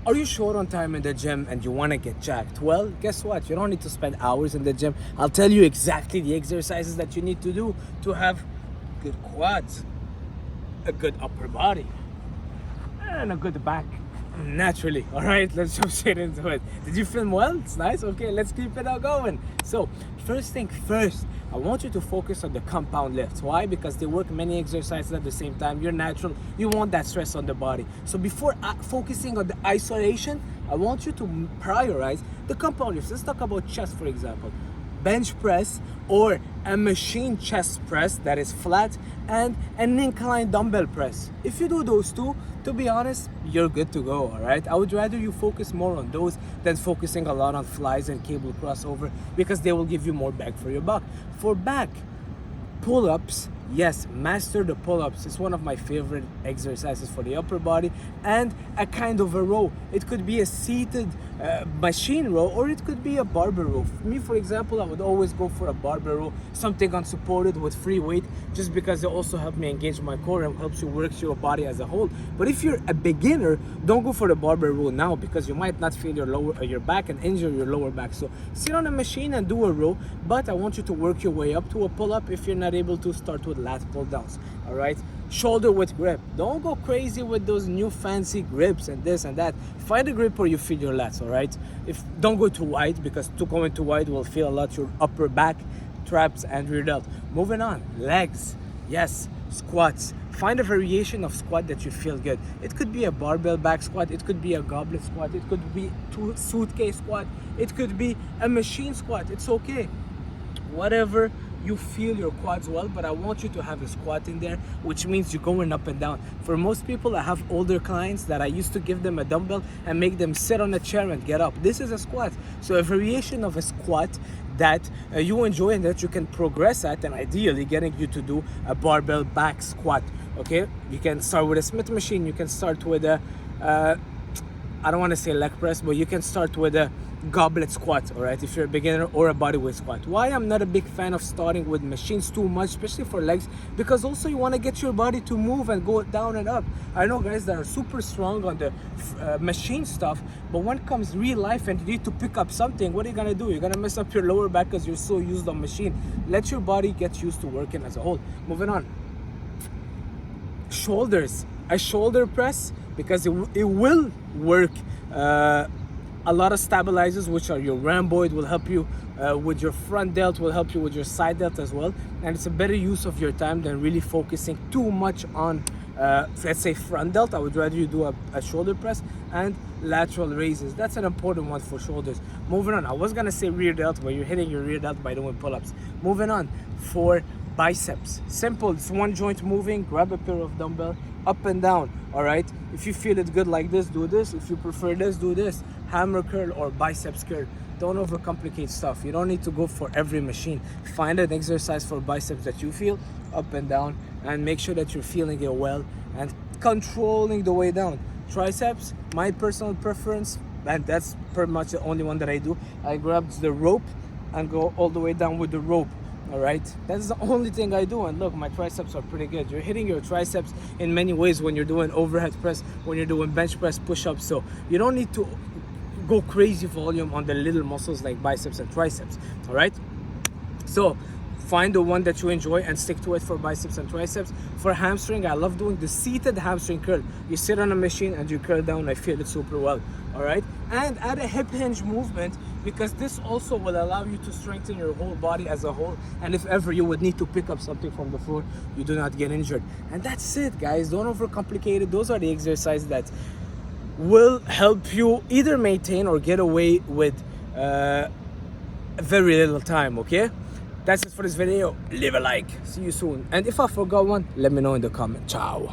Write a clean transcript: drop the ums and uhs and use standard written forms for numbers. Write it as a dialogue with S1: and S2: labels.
S1: Are you short on time in the gym and you want to get jacked? Well, guess what? You don't need to spend hours in the gym. I'll tell you exactly the exercises that you need to do to have good quads, a good upper body, and a good back. Naturally. All right, let's jump straight into it. Did you film well? It's nice. Okay, let's keep it going. So first thing first, I want you to focus on the compound lifts. Why? Because they work many exercises at the same time. You're natural, you want that stress on the body. So before focusing on the isolation, I want you to prioritize the compound lifts. Let's talk about chest, for example. Bench press or a machine chest press that is flat, and an incline dumbbell press. If you do those two, to be honest, you're good to go. All right, I would rather you focus more on those than focusing a lot on flies and cable crossover, because they will give you more bang for your buck. For back, pull-ups, yes, master the pull-ups. It's one of my favorite exercises for the upper body, and a kind of a row. It could be a seated machine row, or it could be a barbell row. For me, for example, I would always go for a barbell row, something unsupported with free weight, just because it also helps me engage my core and helps you work your body as a whole. But if you're a beginner, don't go for the barbell row now, because you might not feel your back and injure your lower back. So sit on a machine and do a row, but I want you to work your way up to a pull-up. If you're not able to, start with lat pull downs. All right, shoulder width grip. Don't go crazy with those new fancy grips and this and that. Find a grip where you feel your lats. All right, if don't go too wide, because going too wide will feel a lot your upper back, traps, and rear delt. Moving on, legs. Yes, squats. Find a variation of squat that you feel good. It could be a barbell back squat, it could be a goblet squat, it could be a suitcase squat, it could be a machine squat. It's okay, whatever you feel your quads well, but I want you to have a squat in there, which means you're going up and down. For most people, I have older clients that I used to give them a dumbbell and make them sit on a chair and get up. This is a squat. So a variation of a squat that you enjoy and that you can progress at, and ideally getting you to do a barbell back squat. Okay, you can start with a Smith machine, you can start with a I don't want to say leg press, but you can start with a goblet squat, all right, if you're a beginner, or a bodyweight squat. Why I'm not a big fan of starting with machines too much, especially for legs, because also you want to get your body to move and go down and up. I know guys that are super strong on the machine stuff, but when it comes real life and you need to pick up something, what are you gonna do? You're gonna mess up your lower back because you're so used on machine. Let your body get used to working as a whole. Moving on, shoulders. A shoulder press, because it will work a lot of stabilizers, which are your rhomboid, will help you with your front delt, will help you with your side delt as well, and it's a better use of your time than really focusing too much on let's say front delt. I would rather you do a shoulder press and lateral raises. That's an important one for shoulders. Moving on, I was gonna say rear delt, but you're hitting your rear delt by doing pull-ups. Moving on, for biceps, simple, it's one joint moving. Grab a pair of dumbbell, up and down. All right, if you feel it good like this, do this. If you prefer this, do this. Hammer curl or biceps curl. Don't overcomplicate stuff. You don't need to go for every machine. Find an exercise for biceps that you feel, up and down, and make sure that you're feeling it well and controlling the way down. Triceps, my personal preference, and that's pretty much the only one that I do. I grab the rope and go all the way down with the rope. All right, that's the only thing I do, and look, my triceps are pretty good. You're hitting your triceps in many ways when you're doing overhead press, when you're doing bench press, push-ups. So you don't need to go crazy volume on the little muscles like biceps and triceps. All right, so find the one that you enjoy and stick to it for biceps and triceps. For hamstring, I love doing the seated hamstring curl. You sit on a machine and you curl down. I feel it super well. All right, and add a hip hinge movement, because this also will allow you to strengthen your whole body as a whole, and if ever you would need to pick up something from the floor, you do not get injured. And that's it, guys. Don't overcomplicate it. Those are the exercises that will help you either maintain or get away with very little time. Okay, that's it for this video. Leave a like. See you soon, and if I forgot one, let me know in the comment. Ciao.